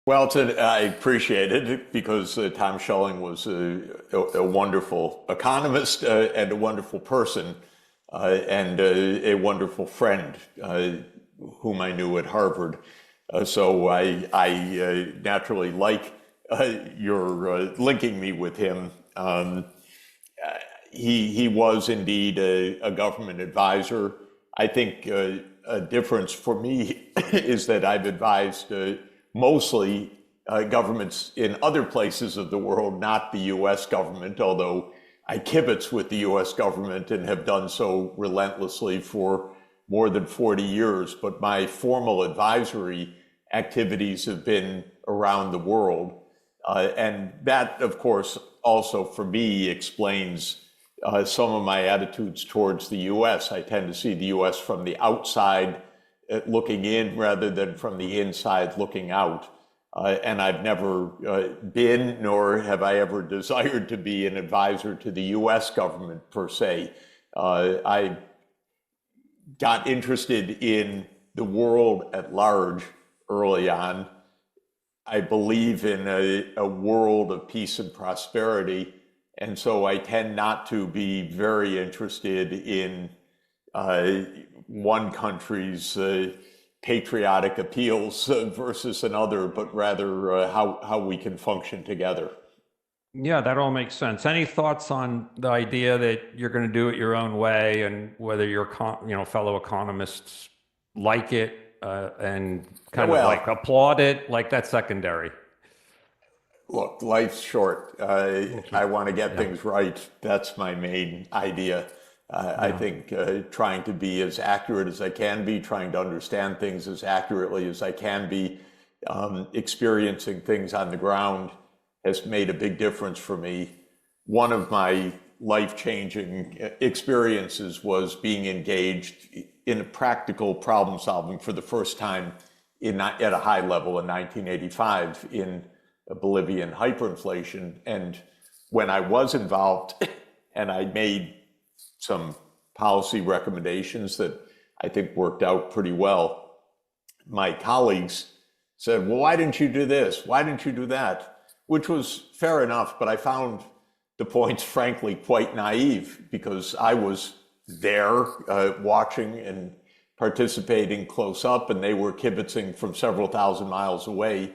Well, I appreciate it because Tom Schelling was a wonderful economist and a wonderful person and a wonderful friend whom I knew at Harvard. So I naturally like your linking me with him. He was indeed a government advisor. I think a difference for me is that I've advised mostly governments in other places of the world, not the US government, although I kibitz with the US government and have done so relentlessly for more than 40 years. But my formal advisory activities have been around the world. And that, of course, also for me explains some of my attitudes towards the US. I tend to see the US from the outside looking in rather than from the inside looking out. And I've never been, nor have I ever desired to be an advisor to the US government per se. I got interested in the world at large early on. I believe in a world of peace and prosperity. And so I tend not to be very interested in one country's patriotic appeals versus another, but rather how we can function together. Yeah, that all makes sense. Any thoughts on the idea that you're going to do it your own way, and whether your fellow economists like it and kind of like Well, applaud it? Like that's secondary. look, life's short. I want to get Yeah, things right. That's my main idea. I yeah, think trying to be as accurate as I can be, trying to understand things as accurately as I can be, experiencing things on the ground has made a big difference for me. One of my life-changing experiences was being engaged in practical problem solving for the first time at a high level in 1985 in Bolivian hyperinflation. And when I was involved and I made some policy recommendations that I think worked out pretty well, my colleagues said, well, why didn't you do this? Why didn't you do that? Which was fair enough, but I found the points, frankly, quite naive because I was there watching and participating close up, and they were kibitzing from several thousand miles away.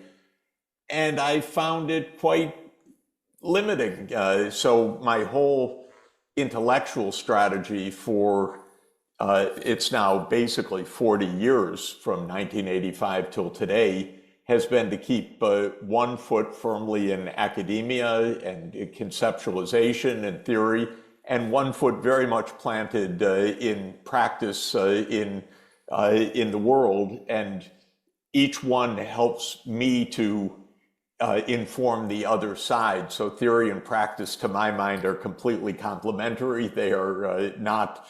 And I found it quite limiting. So my whole intellectual strategy for it's now basically 40 years from 1985 till today has been to keep one foot firmly in academia and conceptualization and theory, and one foot very much planted in practice in the world. And each one helps me to inform the other side. So theory and practice, to my mind, are completely complementary. They are not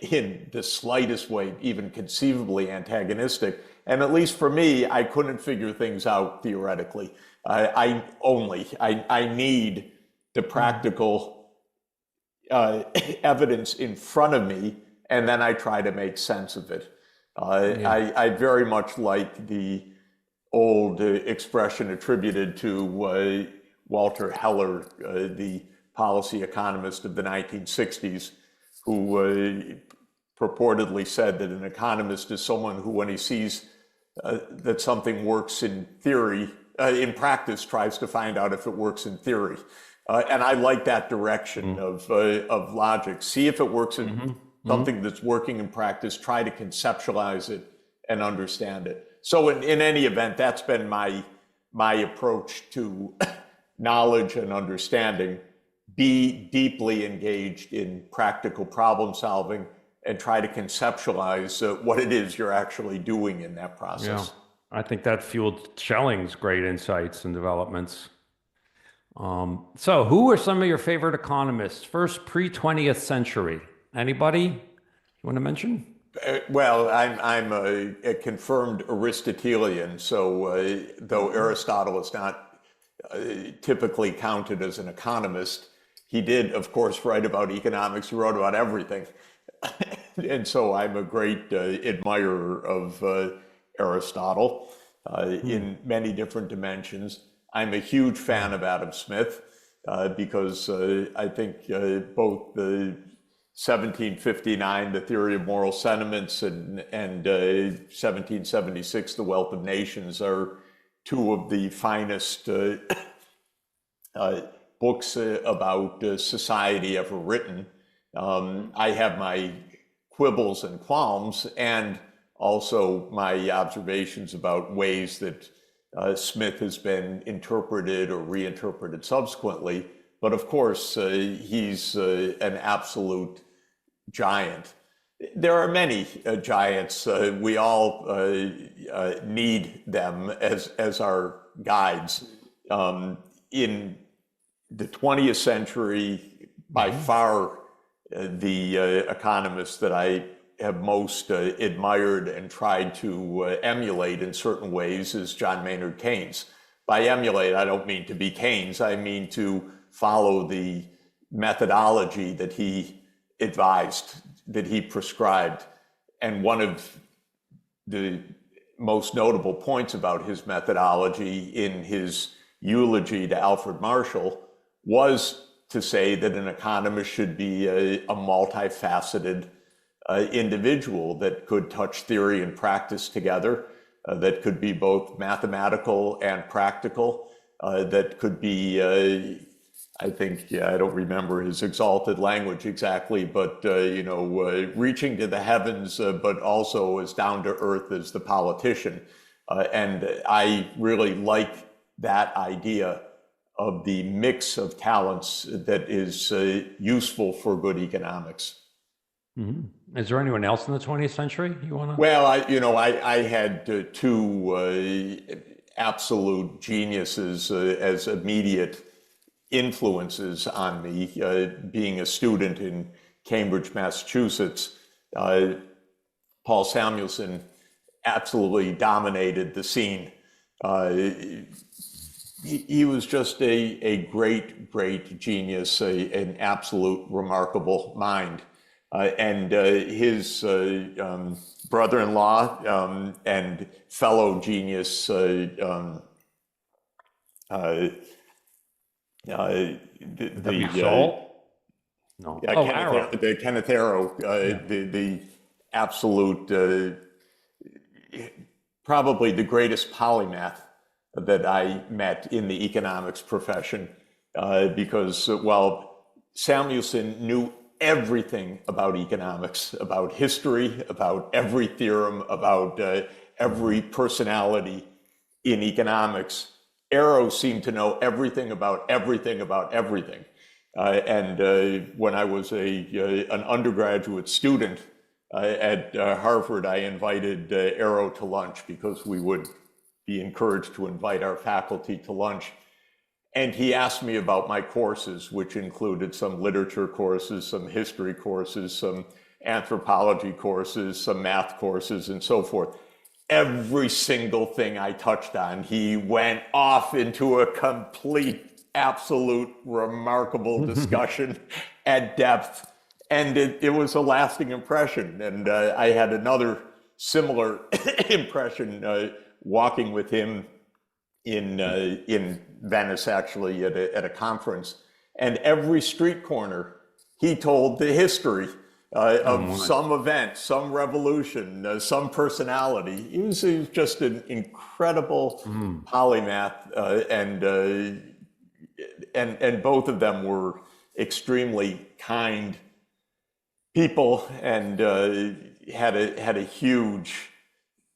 in the slightest way, even conceivably antagonistic. And at least for me, I couldn't figure things out theoretically. I need the practical evidence in front of me, and then I try to make sense of it. yeah, I very much like the old expression attributed to Walter Heller, the policy economist of the 1960s, who purportedly said that an economist is someone who, when he sees that something works in theory, in practice, tries to find out if it works in theory. And I like that direction of logic. See if it works in something that's working in practice, try to conceptualize it and understand it. So in any event, that's been my approach to knowledge and understanding. Be deeply engaged in practical problem solving and try to conceptualize what it is you're actually doing in that yeah. process. I think that fueled Schelling's great insights and developments. So who are some of your favorite economists? First pre-20th century. Anybody you want to mention? Well, I'm a confirmed Aristotelian, so though Aristotle is not typically counted as an economist, he did, of course, write about economics. He wrote about everything. And so I'm a great admirer of Aristotle. in many different dimensions. I'm a huge fan of Adam Smith because I think both the 1759, The Theory of Moral Sentiments, and 1776, The Wealth of Nations, are two of the finest books about society ever written. I have my quibbles and qualms, and also my observations about ways that Smith has been interpreted or reinterpreted subsequently. But of course, he's an absolute giant. There are many giants. We all need them as our guides. In the 20th century, by far, the economist that I have most admired and tried to emulate in certain ways is John Maynard Keynes. By emulate, I don't mean to be Keynes. I mean to follow the methodology that he advised, that he prescribed. And one of the most notable points about his methodology in his eulogy to Alfred Marshall was to say that an economist should be a multifaceted individual that could touch theory and practice together, that could be both mathematical and practical, that could be, I think, I don't remember his exalted language exactly, but, reaching to the heavens, but also as down to earth as the politician. And I really like that idea of the mix of talents that is useful for good economics. Mm-hmm. Is there anyone else in the 20th century you want to? Well, I had two absolute geniuses as immediate influences on me. Being a student in Cambridge, Massachusetts, Paul Samuelson absolutely dominated the scene. He was just a great genius, an absolute remarkable mind. And his brother-in-law and fellow genius, W. the Soul? No. Oh, Arrow. the Kenneth Arrow, the absolute, probably the greatest polymath that I met in the economics profession, because while Samuelson knew everything about economics, about history, about every theorem, about every personality in economics, Arrow seemed to know everything about everything about everything. And when I was an undergraduate student at Harvard, I invited Arrow to lunch because we would be encouraged to invite our faculty to lunch. And he asked me about my courses, which included some literature courses, some history courses, some anthropology courses, some math courses, and so forth. Every single thing I touched on, he went off into a complete, absolute, remarkable discussion at depth. And it was a lasting impression. And I had another similar impression walking with him in Venice, actually, at a conference. And every street corner, he told the history of some event, some revolution, some personality. He was just an incredible polymath, and both of them were extremely kind people, and had a huge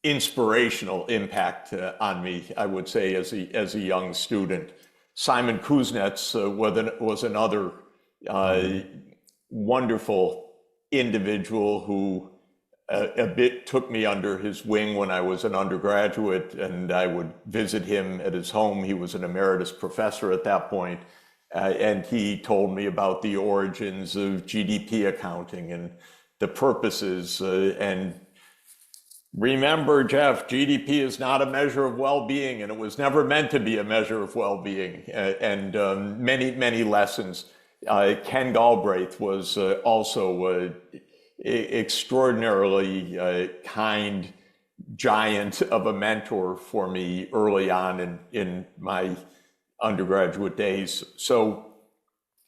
inspirational impact on me, I would say, as a young student. Simon Kuznets was another wonderful individual who a bit took me under his wing when I was an undergraduate, and I would visit him at his home. He was an emeritus professor at that point, and he told me about the origins of GDP accounting and the purposes. And remember, Jeff, GDP is not a measure of well-being, and it was never meant to be a measure of well-being, and many lessons. Ken Galbraith was also extraordinarily kind, giant of a mentor for me early on in my undergraduate days. So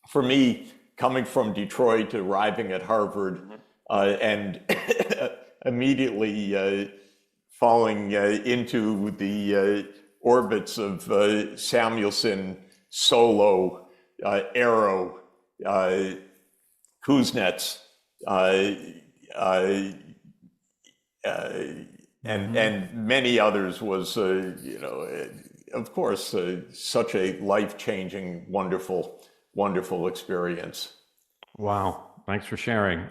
for me, coming from Detroit, arriving at Harvard, and immediately falling into the orbits of Samuelson, Solow, Arrow, Kuznets, and many others was, of course, such a life-changing, wonderful experience. Wow. Thanks for sharing.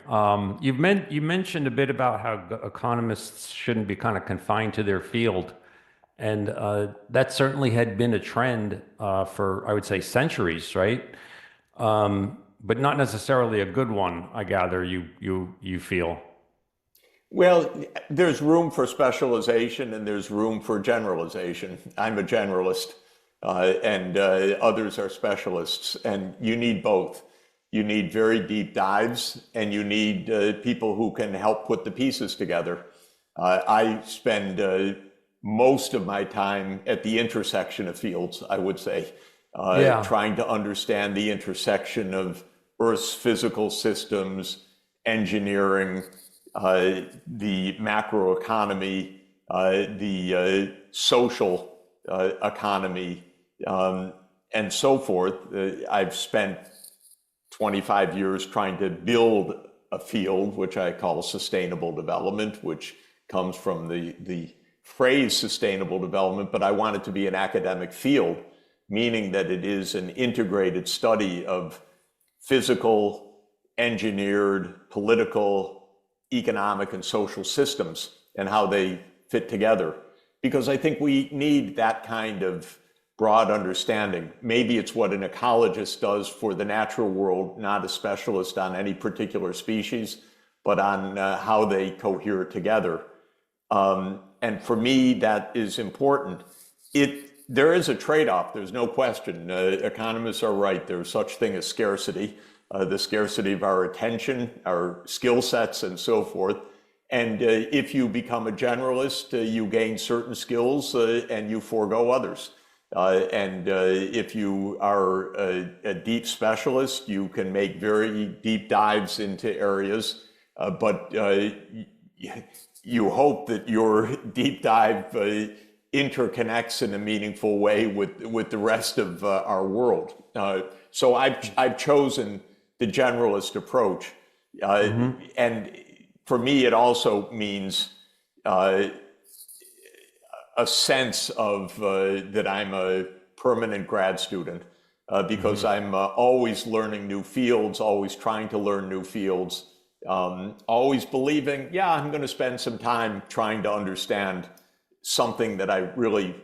You mentioned a bit about how economists shouldn't be kind of confined to their field. And that certainly had been a trend for, I would say, centuries, right? But not necessarily a good one, I gather you feel. Well, there's room for specialization and there's room for generalization. I'm a generalist, and others are specialists, and you need both. You need very deep dives, and you need people who can help put the pieces together. I spend most of my time at the intersection of fields, I would say, Yeah. trying to understand the intersection of Earth's physical systems, engineering, the macroeconomy, the social economy, and so forth. I've spent 25 years trying to build a field, which I call sustainable development, which comes from the phrase sustainable development, but I want it to be an academic field, meaning that it is an integrated study of physical, engineered, political, economic, and social systems and how they fit together. Because I think we need that kind of broad understanding. Maybe it's what an ecologist does for the natural world, not a specialist on any particular species, but on how they cohere together. And for me, that is important. There is a trade-off, there's no question. Economists are right, there's such thing as scarcity, the scarcity of our attention, our skill sets, and so forth. And if you become a generalist, you gain certain skills and you forego others. And if you are a deep specialist, you can make very deep dives into areas, but you hope that your deep dive interconnects in a meaningful way with the rest of our world. So I've chosen the generalist approach. And for me, it also means a sense of that I'm a permanent grad student because I'm always learning new fields, always trying to learn new fields, always believing, yeah, I'm going to spend some time trying to understand something that I really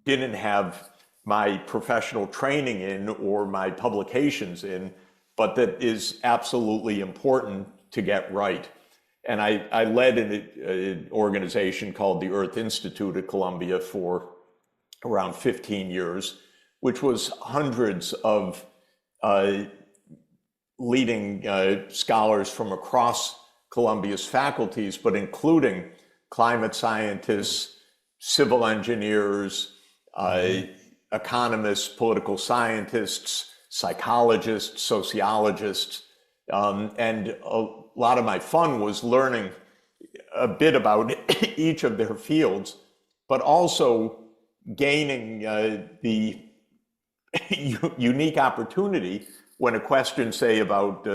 didn't have my professional training in or my publications in, but that is absolutely important to get right. And I led an organization called the Earth Institute at Columbia for around 15 years, which was hundreds of leading scholars from across Columbia's faculties, but including climate scientists, civil engineers, economists, political scientists, psychologists, sociologists, and a lot of my fun was learning a bit about each of their fields, but also gaining the unique opportunity when a question, say, about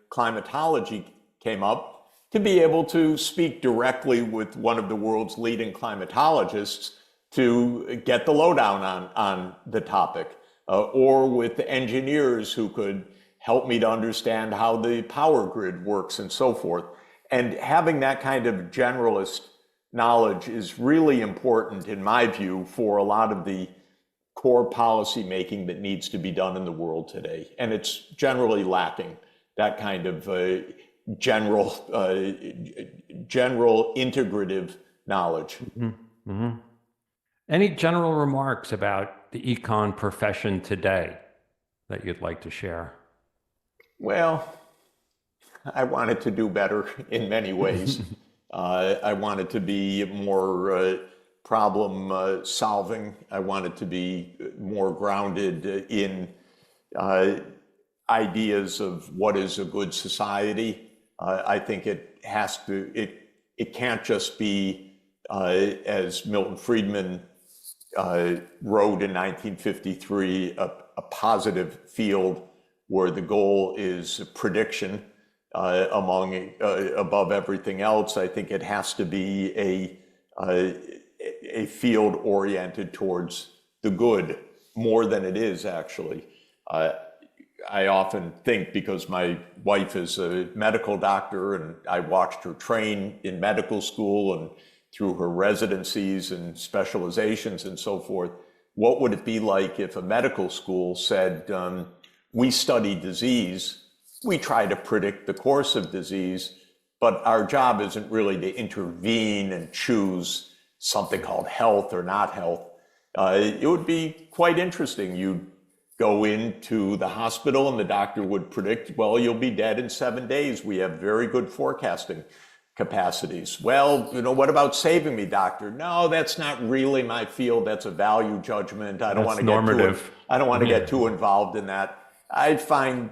climatology came up, to be able to speak directly with one of the world's leading climatologists to get the lowdown on the topic, or with the engineers who could help me to understand how the power grid works and so forth. And having that kind of generalist knowledge is really important, in my view, for a lot of the core policy making that needs to be done in the world today. And it's generally lacking that kind of general integrative knowledge. Any general remarks about the econ profession today that you'd like to share? Well, I wanted to do better in many ways. I want it to be more problem solving. I want it to be more grounded in uh, ideas of what is a good society. I think it can't just be, as Milton Friedman wrote in 1953, a positive field where the goal is prediction above everything else. I think it has to be a field oriented towards the good more than it is actually. I often think, because my wife is a medical doctor and I watched her train in medical school and through her residencies and specializations and so forth, what would it be like if a medical school said, we study disease, we try to predict the course of disease, but our job isn't really to intervene and choose something called health or not health. It would be quite interesting. You'd go into the hospital and the doctor would predict, well, you'll be dead in 7 days. We have very good forecasting capacities. Well, what about saving me, doctor? No, that's not really my field. That's a value judgment. I don't want to get too involved in that. I find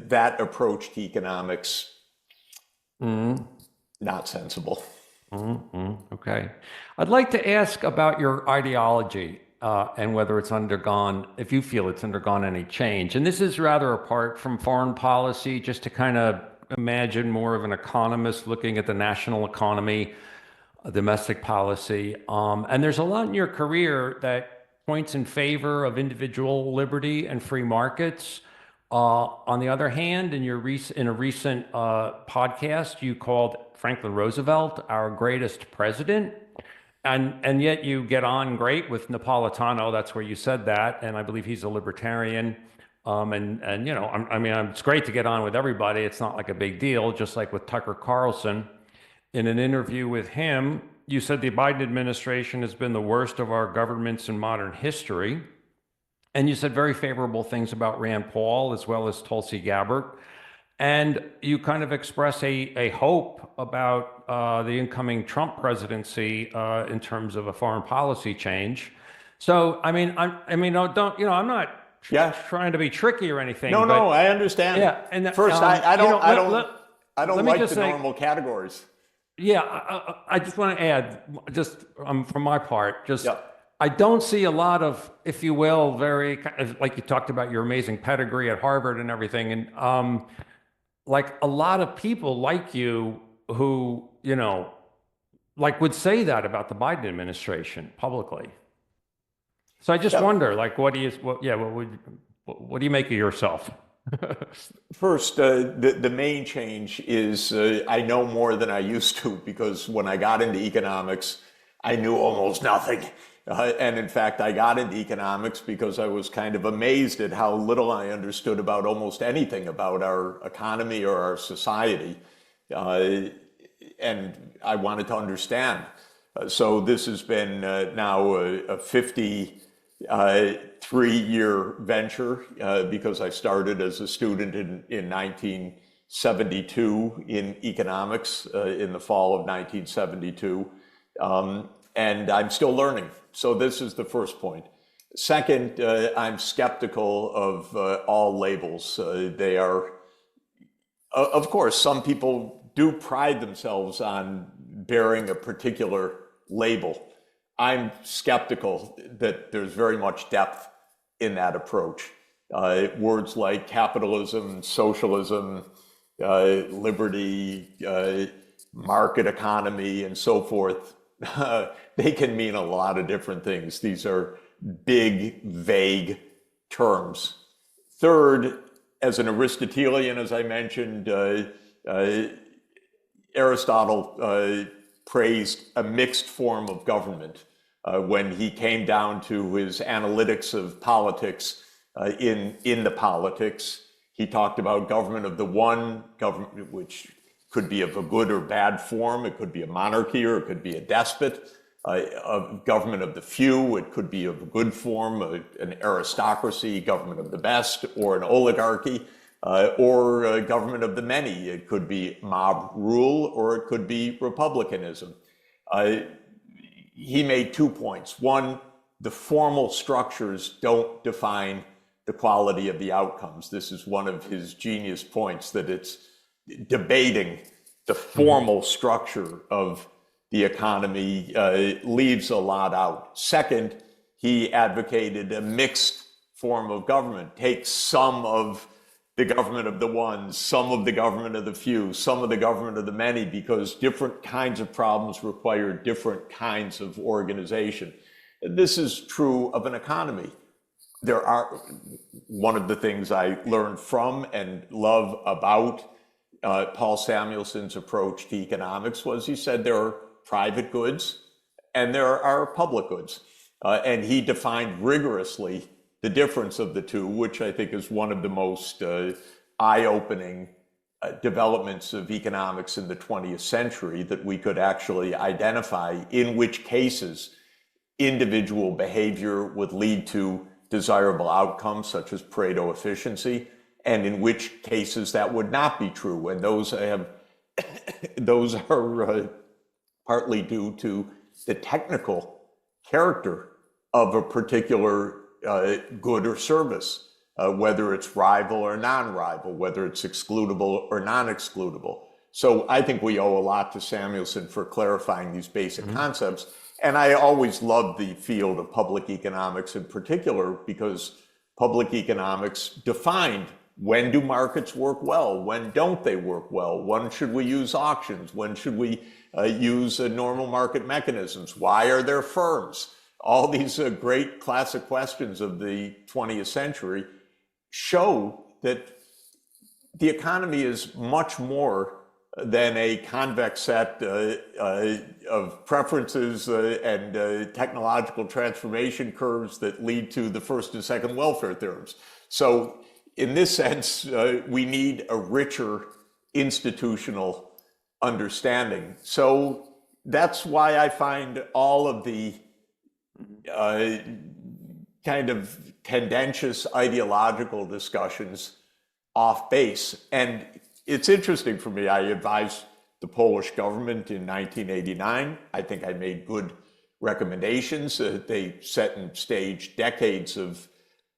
that approach to economics not sensible. Okay. I'd like to ask about your ideology and whether it's undergone, if you feel it's undergone any change. And this is rather apart from foreign policy, just to kind of imagine more of an economist looking at the national economy, domestic policy. And there's a lot in your career that points in favor of individual liberty and free markets. On the other hand, in a recent podcast, you called Franklin Roosevelt our greatest president. And yet you get on great with Napolitano. That's where you said that. And I believe he's a libertarian. It's great to get on with everybody. It's not like a big deal, just like with Tucker Carlson. In an interview with him, you said the Biden administration has been the worst of our governments in modern history. And you said very favorable things about Rand Paul as well as Tulsi Gabbard. And you kind of express a hope about the incoming Trump presidency in terms of a foreign policy change. So, I'm not trying to be tricky or anything. No, I understand. Yeah, and first, I don't like the normal categories. Yeah, I just want to add, just from my part, Yep. I don't see a lot of, if you will, very, like you talked about your amazing pedigree at Harvard and everything, and like a lot of people like you who, would say that about the Biden administration publicly. So I just wonder, what do you make of yourself? First, the main change is I know more than I used to, because when I got into economics, I knew almost nothing. And in fact, I got into economics because I was kind of amazed at how little I understood about almost anything about our economy or our society. And I wanted to understand. So this has been now a 53-year venture because I started as a student in 1972 in economics in the fall of 1972. And I'm still learning. So this is the first point. Second, I'm skeptical of all labels. They are, of course, some people do pride themselves on bearing a particular label. I'm skeptical that there's very much depth in that approach. Words like capitalism, socialism, liberty, market economy, and so forth, they can mean a lot of different things. These are big, vague terms. Third, as an Aristotelian, as I mentioned, Aristotle praised a mixed form of government when he came down to his analytics of politics in the politics. He talked about government of the one, government which could be of a good or bad form. It could be a monarchy or it could be a despot. A government of the few, it could be of a good form, an aristocracy, government of the best, or an oligarchy. or government of the many. It could be mob rule, or it could be republicanism. He made 2 points. One, the formal structures don't define the quality of the outcomes. This is one of his genius points, that it's debating the formal structure of the economy leaves a lot out. Second, he advocated a mixed form of government. Take some of the government of the ones, some of the government of the few, some of the government of the many, because different kinds of problems require different kinds of organization. This is true of an economy. One of the things I learned from and love about Paul Samuelson's approach to economics was, he said there are private goods and there are public goods. And he defined rigorously the difference of the two, which I think is one of the most eye-opening developments of economics in the 20th century, that we could actually identify in which cases individual behavior would lead to desirable outcomes, such as Pareto efficiency, and in which cases that would not be true. And those are partly due to the technical character of a particular good or service, whether it's rival or non-rival, whether it's excludable or non-excludable. So I think we owe a lot to Samuelson for clarifying these basic concepts. And I always loved the field of public economics in particular, because public economics defined when do markets work well, when don't they work well, when should we use auctions, when should we use normal market mechanisms, why are there firms? All these great classic questions of the 20th century show that the economy is much more than a convex set of preferences and technological transformation curves that lead to the first and second welfare theorems. So in this sense, we need a richer institutional understanding. So that's why I find all of the kind of tendentious ideological discussions off base. And it's interesting for me. I advised the Polish government in 1989. I think I made good recommendations. They set and staged decades of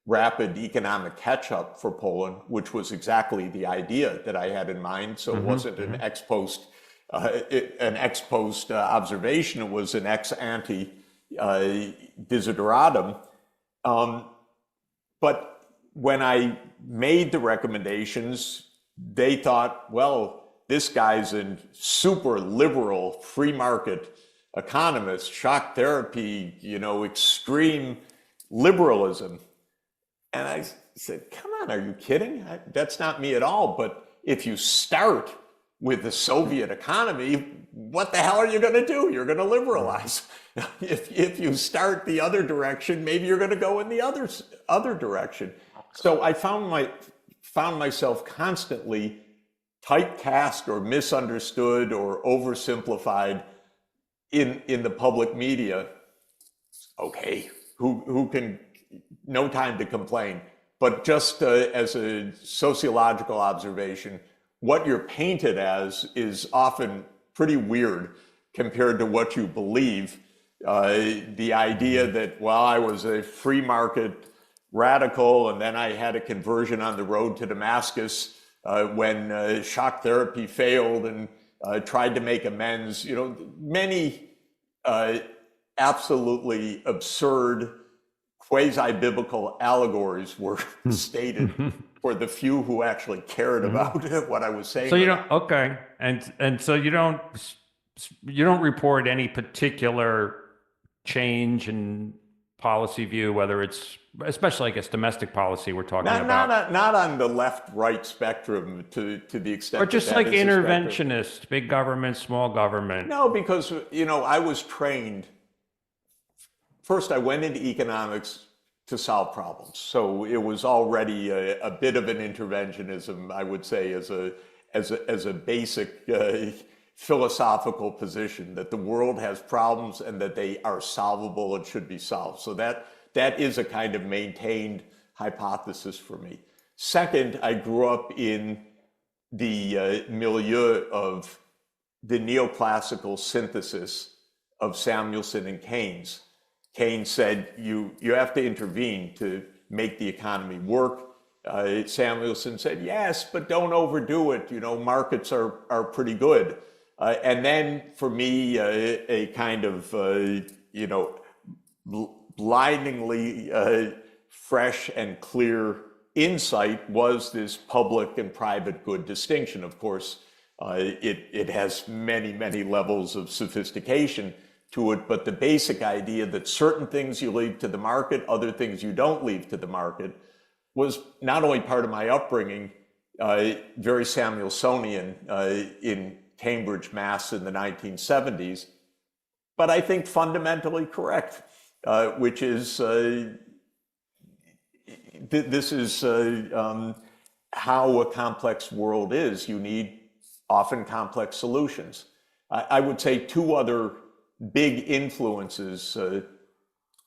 rapid economic catch-up for Poland, which was exactly the idea that I had in mind. So it wasn't an ex post observation. It was an ex ante desideratum. But when I made the recommendations, they thought, well, this guy's a super liberal free market economist, shock therapy, extreme liberalism. And I said, come on, are you kidding? That's not me at all. But if you start with the Soviet economy, what the hell are you going to do? You're going to liberalize. If you start the other direction, maybe you're going to go in the other direction. So I found myself constantly typecast or misunderstood or oversimplified in the public media. Okay, who can, no time to complain, but just as a sociological observation, what you're painted as is often pretty weird compared to what you believe. The idea that, well, I was a free market radical, and then I had a conversion on the road to Damascus when shock therapy failed, and tried to make amends. Many absolutely absurd quasi-biblical allegories were stated for the few who actually cared about what I was saying. So you don't, okay, and so you don't report any particular change in policy view, whether it's, especially, I guess, domestic policy we're talking about. Not on the left-right spectrum to the extent. Or just like interventionist, big government, small government. No, because I was trained. First, I went into economics to solve problems, so it was already a bit of an interventionism, I would say, as a basic philosophical position, that the world has problems and that they are solvable and should be solved. So that is a kind of maintained hypothesis for me. Second, I grew up in the milieu of the neoclassical synthesis of Samuelson and Keynes. Keynes said, you have to intervene to make the economy work. Samuelson said, yes, but don't overdo it. Markets are pretty good. And then for me, a kind of, blindingly fresh and clear insight was this public and private good distinction. Of course, it has many, many levels of sophistication to it, but the basic idea that certain things you leave to the market, other things you don't leave to the market, was not only part of my upbringing, very Samuelsonian in Cambridge, Mass. In the 1970s, but I think fundamentally correct, which is this is how a complex world is. You need often complex solutions. I would say two other big influences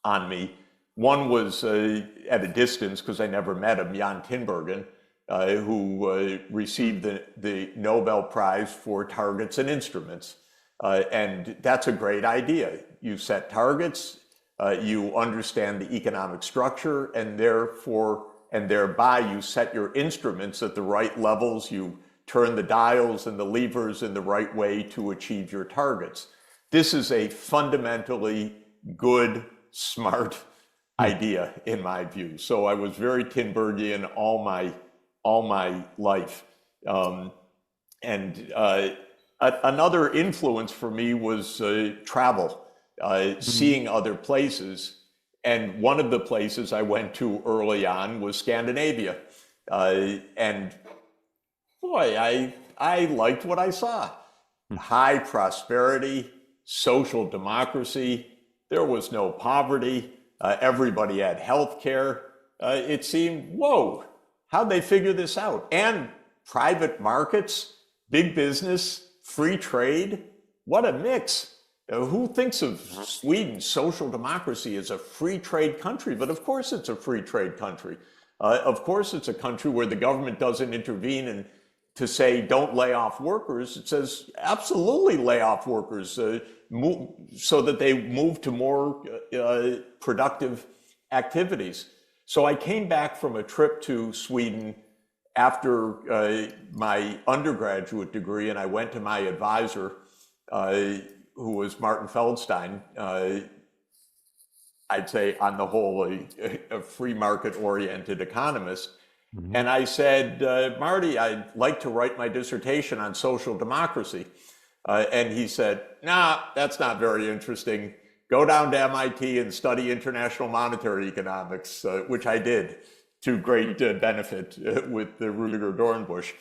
on me. One was at a distance, because I never met him, Jan Tinbergen, who received the Nobel Prize for targets and instruments. And that's a great idea. You set targets, you understand the economic structure, and thereby you set your instruments at the right levels. You turn the dials and the levers in the right way to achieve your targets. This is a fundamentally good, smart idea in my view. So I was very Tinbergian all my life. Another influence for me was travel, seeing other places. And one of the places I went to early on was Scandinavia. And boy, I liked what I saw. High prosperity, social democracy. There was no poverty. Everybody had health care. It seemed, whoa, how'd they figure this out? And private markets, big business, free trade. What a mix. Who thinks of Sweden's social democracy as a free trade country? But of course it's a free trade country. Of course it's a country where the government doesn't intervene and to say don't lay off workers. It says absolutely lay off workers so that they move to more productive activities. So I came back from a trip to Sweden after my undergraduate degree, and I went to my advisor, who was Martin Feldstein, I'd say on the whole a free market oriented economist. Mm-hmm. And I said, Marty, I'd like to write my dissertation on social democracy. And he said, nah, that's not very interesting. Go down to MIT and study international monetary economics, which I did to great benefit with Rudiger Dornbusch.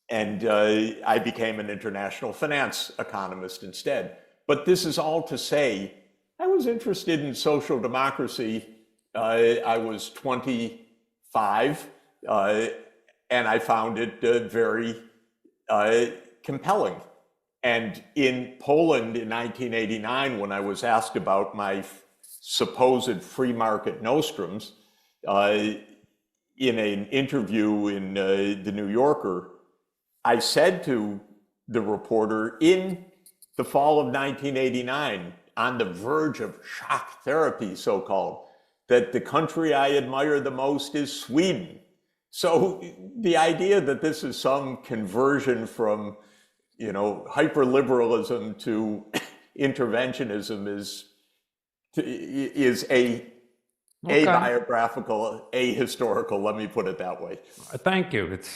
And I became an international finance economist instead. But this is all to say, I was interested in social democracy. I was 25, and I found it very compelling. And in Poland in 1989, when I was asked about my supposed free market nostrums, in an interview in the New Yorker, I said to the reporter in the fall of 1989, on the verge of shock therapy, so-called, that the country I admire the most is Sweden. So the idea that this is some conversion from, hyperliberalism to interventionism is a biographical, ahistorical, let me put it that way. Thank you. It's